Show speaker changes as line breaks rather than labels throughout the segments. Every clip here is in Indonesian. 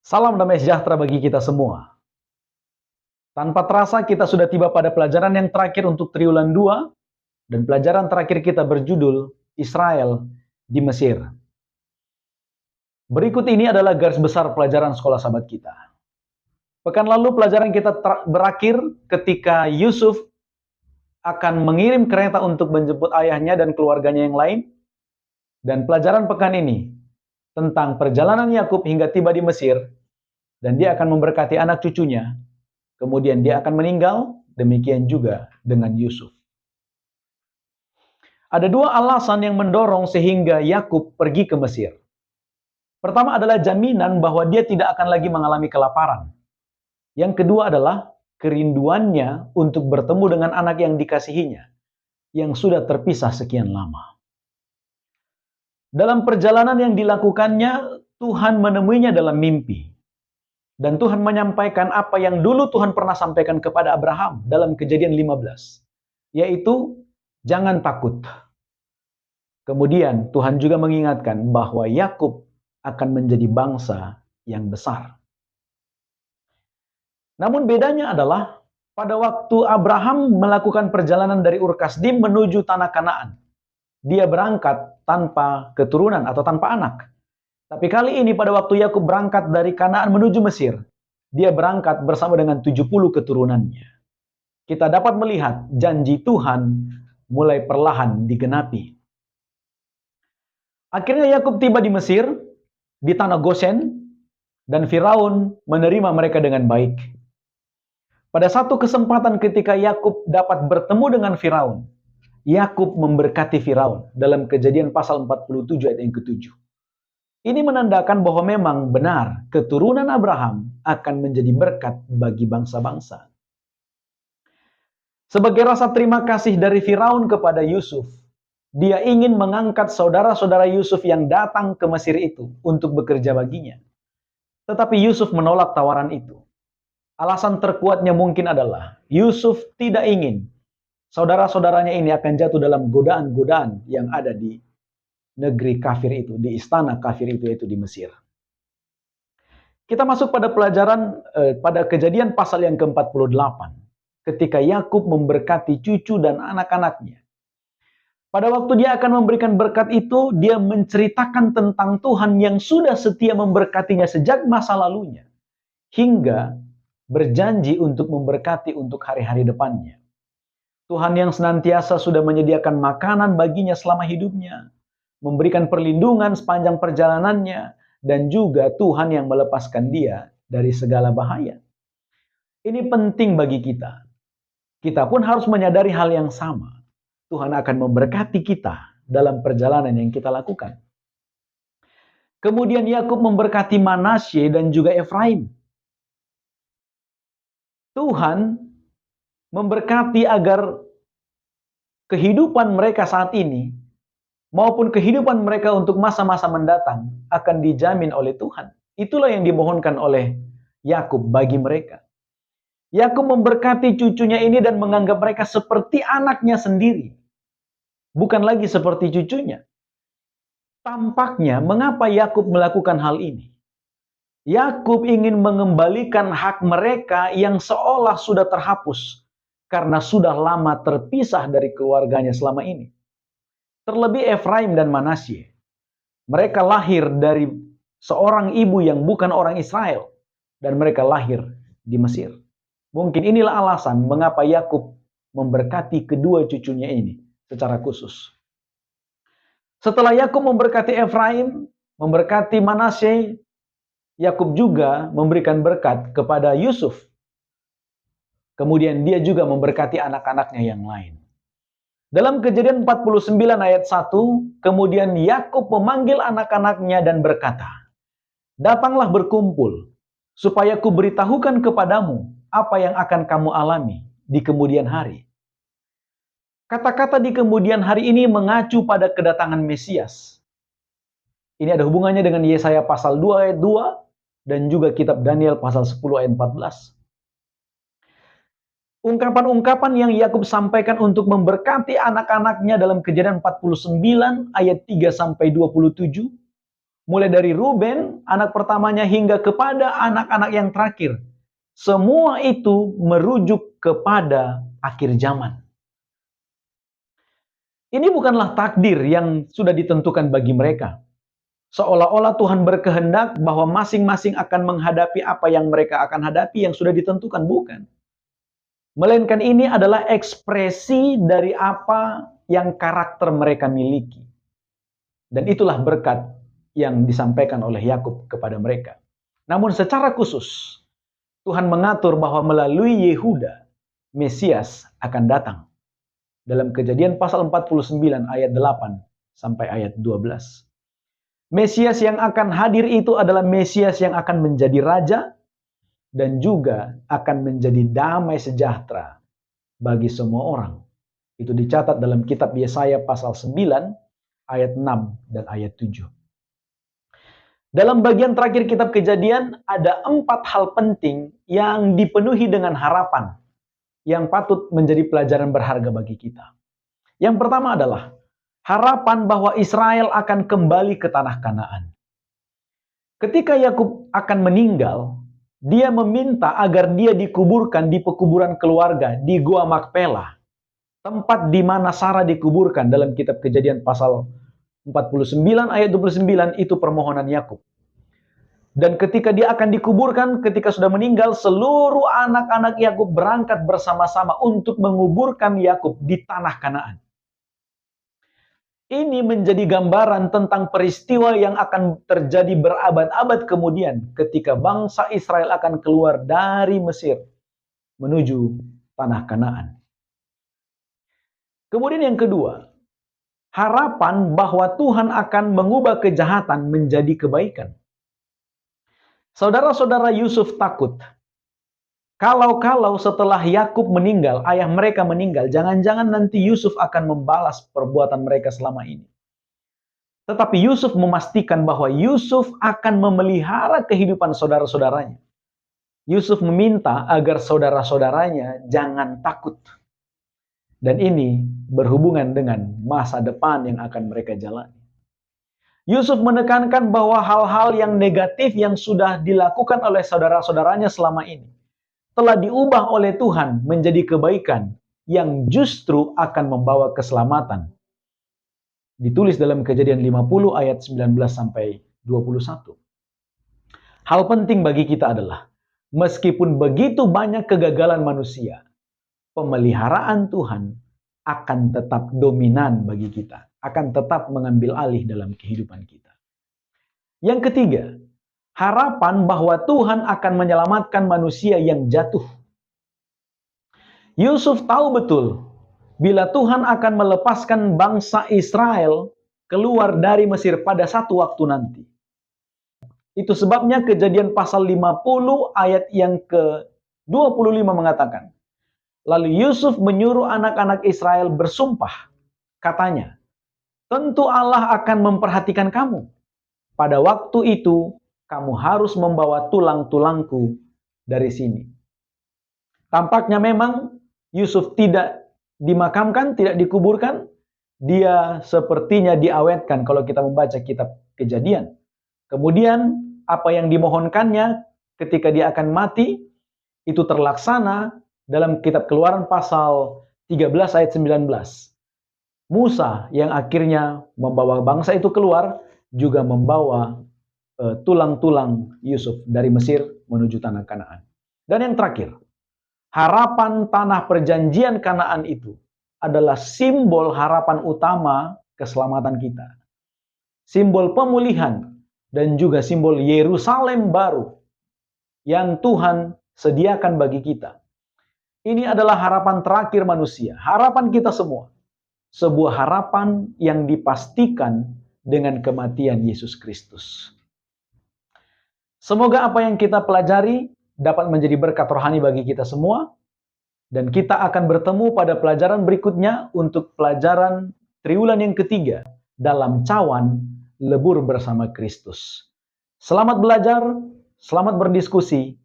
Salam damai sejahtera bagi kita semua. Tanpa terasa kita sudah tiba pada pelajaran yang terakhir untuk triwulan 2 dan pelajaran terakhir kita berjudul Israel di Mesir. Berikut ini adalah garis besar pelajaran sekolah sahabat kita. Pekan lalu pelajaran kita berakhir ketika Yusuf akan mengirim kereta untuk menjemput ayahnya dan keluarganya yang lain. Dan pelajaran pekan ini tentang perjalanan Yakub hingga tiba di Mesir, dan dia akan memberkati anak cucunya. Kemudian dia akan meninggal, demikian juga dengan Yusuf. Ada dua alasan yang mendorong sehingga Yakub pergi ke Mesir. Pertama adalah jaminan bahwa dia tidak akan lagi mengalami kelaparan. Yang kedua adalah kerinduannya untuk bertemu dengan anak yang dikasihinya, yang sudah terpisah sekian lama. Dalam perjalanan yang dilakukannya, Tuhan menemuinya dalam mimpi. Dan Tuhan menyampaikan apa yang dulu Tuhan pernah sampaikan kepada Abraham dalam Kejadian 15. Yaitu, jangan takut. Kemudian Tuhan juga mengingatkan bahwa Yakub akan menjadi bangsa yang besar. Namun bedanya adalah, pada waktu Abraham melakukan perjalanan dari Ur Kasdim menuju tanah Kanaan, dia berangkat tanpa keturunan atau tanpa anak. Tapi kali ini pada waktu Yakub berangkat dari Kanaan menuju Mesir, dia berangkat bersama dengan 70 keturunannya. Kita dapat melihat janji Tuhan mulai perlahan digenapi. Akhirnya Yakub tiba di Mesir, di tanah Gosen, dan Firaun menerima mereka dengan baik. Pada satu kesempatan ketika Yakub dapat bertemu dengan Firaun, Yakub memberkati Firaun dalam Kejadian pasal 47 ayat yang ke-7. Ini menandakan bahwa memang benar keturunan Abraham akan menjadi berkat bagi bangsa-bangsa. Sebagai rasa terima kasih dari Firaun kepada Yusuf, dia ingin mengangkat saudara-saudara Yusuf yang datang ke Mesir itu untuk bekerja baginya. Tetapi Yusuf menolak tawaran itu. Alasan terkuatnya mungkin adalah Yusuf tidak ingin saudara-saudaranya ini akan jatuh dalam godaan-godaan yang ada di negeri kafir itu, di istana kafir itu, yaitu di Mesir. Kita masuk pada pelajaran pada Kejadian pasal yang ke-48. Ketika Yakub memberkati cucu dan anak-anaknya. Pada waktu dia akan memberikan berkat itu, dia menceritakan tentang Tuhan yang sudah setia memberkatinya sejak masa lalunya. Hingga berjanji untuk memberkati untuk hari-hari depannya. Tuhan yang senantiasa sudah menyediakan makanan baginya selama hidupnya, memberikan perlindungan sepanjang perjalanannya, dan juga Tuhan yang melepaskan dia dari segala bahaya. Ini penting bagi kita. Kita pun harus menyadari hal yang sama. Tuhan akan memberkati kita dalam perjalanan yang kita lakukan. Kemudian Yakub memberkati Manasye dan juga Efraim. Tuhan memberkati agar kehidupan mereka saat ini maupun kehidupan mereka untuk masa-masa mendatang akan dijamin oleh Tuhan. Itulah yang dimohonkan oleh Yakub bagi mereka. Yakub memberkati cucunya ini dan menganggap mereka seperti anaknya sendiri, bukan lagi seperti cucunya. Tampaknya mengapa Yakub melakukan hal ini? Yakub ingin mengembalikan hak mereka yang seolah sudah terhapus karena sudah lama terpisah dari keluarganya selama ini. Terlebih Efraim dan Manasye. Mereka lahir dari seorang ibu yang bukan orang Israel dan mereka lahir di Mesir. Mungkin inilah alasan mengapa Yakub memberkati kedua cucunya ini secara khusus. Setelah Yakub memberkati Efraim, memberkati Manasye, Yakub juga memberikan berkat kepada Yusuf. Kemudian dia juga memberkati anak-anaknya yang lain. Dalam Kejadian 49 ayat 1, kemudian Yakub memanggil anak-anaknya dan berkata, "Datanglah berkumpul, supaya kuberitahukan kepadamu apa yang akan kamu alami di kemudian hari." Kata-kata di kemudian hari ini mengacu pada kedatangan Mesias. Ini ada hubungannya dengan Yesaya pasal 2 ayat 2, dan juga kitab Daniel pasal 10 ayat 14. Ungkapan-ungkapan yang Yakub sampaikan untuk memberkati anak-anaknya dalam Kejadian 49 ayat 3 sampai 27 mulai dari Ruben, anak pertamanya, hingga kepada anak-anak yang terakhir. Semua itu merujuk kepada akhir zaman. Ini bukanlah takdir yang sudah ditentukan bagi mereka. Seolah-olah Tuhan berkehendak bahwa masing-masing akan menghadapi apa yang mereka akan hadapi yang sudah ditentukan. Bukan. Melainkan ini adalah ekspresi dari apa yang karakter mereka miliki. Dan itulah berkat yang disampaikan oleh Yakub kepada mereka. Namun secara khusus, Tuhan mengatur bahwa melalui Yehuda, Mesias akan datang. Dalam Kejadian pasal 49 ayat 8 sampai ayat 12. Mesias yang akan hadir itu adalah Mesias yang akan menjadi raja dan juga akan menjadi damai sejahtera bagi semua orang. Itu dicatat dalam kitab Yesaya pasal 9 ayat 6 dan ayat 7. Dalam bagian terakhir kitab Kejadian ada 4 hal penting yang dipenuhi dengan harapan yang patut menjadi pelajaran berharga bagi kita. Yang pertama adalah harapan bahwa Israel akan kembali ke tanah Kanaan. Ketika Yakub akan meninggal, dia meminta agar dia dikuburkan di pekuburan keluarga di Gua Makpela, tempat di mana Sarah dikuburkan. Dalam kitab Kejadian pasal 49 ayat 29 itu permohonan Yakub. Dan ketika dia akan dikuburkan, ketika sudah meninggal, seluruh anak-anak Yakub berangkat bersama-sama untuk menguburkan Yakub di tanah Kanaan. Ini menjadi gambaran tentang peristiwa yang akan terjadi berabad-abad kemudian ketika bangsa Israel akan keluar dari Mesir menuju tanah Kanaan. Kemudian yang kedua, harapan bahwa Tuhan akan mengubah kejahatan menjadi kebaikan. Saudara-saudara Yusuf takut. Kalau setelah Yakub meninggal, ayah mereka meninggal, jangan-jangan nanti Yusuf akan membalas perbuatan mereka selama ini. Tetapi Yusuf memastikan bahwa Yusuf akan memelihara kehidupan saudara-saudaranya. Yusuf meminta agar saudara-saudaranya jangan takut. Dan ini berhubungan dengan masa depan yang akan mereka jalani. Yusuf menekankan bahwa hal-hal yang negatif yang sudah dilakukan oleh saudara-saudaranya selama ini telah diubah oleh Tuhan menjadi kebaikan yang justru akan membawa keselamatan. Ditulis dalam Kejadian 50 ayat 19 sampai 21. Hal penting bagi kita adalah, meskipun begitu banyak kegagalan manusia, pemeliharaan Tuhan akan tetap dominan bagi kita, akan tetap mengambil alih dalam kehidupan kita. Yang ketiga, harapan bahwa Tuhan akan menyelamatkan manusia yang jatuh. Yusuf tahu betul bila Tuhan akan melepaskan bangsa Israel keluar dari Mesir pada satu waktu nanti. Itu sebabnya Kejadian pasal 50 ayat yang ke-25 mengatakan, lalu Yusuf menyuruh anak-anak Israel bersumpah. Katanya, tentu Allah akan memperhatikan kamu. Pada waktu itu, kamu harus membawa tulang-tulangku dari sini. Tampaknya memang Yusuf tidak dimakamkan, tidak dikuburkan. Dia sepertinya diawetkan kalau kita membaca kitab Kejadian. Kemudian, apa yang dimohonkannya ketika dia akan mati, itu terlaksana dalam kitab Keluaran pasal 13 ayat 19. Musa yang akhirnya membawa bangsa itu keluar, juga membawa tulang-tulang Yusuf dari Mesir menuju tanah Kanaan. Dan yang terakhir, harapan tanah perjanjian Kanaan itu adalah simbol harapan utama keselamatan kita. Simbol pemulihan dan juga simbol Yerusalem baru yang Tuhan sediakan bagi kita. Ini adalah harapan terakhir manusia, harapan kita semua. Sebuah harapan yang dipastikan dengan kematian Yesus Kristus. Semoga apa yang kita pelajari dapat menjadi berkat rohani bagi kita semua. Dan kita akan bertemu pada pelajaran berikutnya untuk pelajaran triwulan yang ketiga dalam cawan lebur bersama Kristus. Selamat belajar, selamat berdiskusi.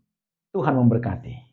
Tuhan memberkati.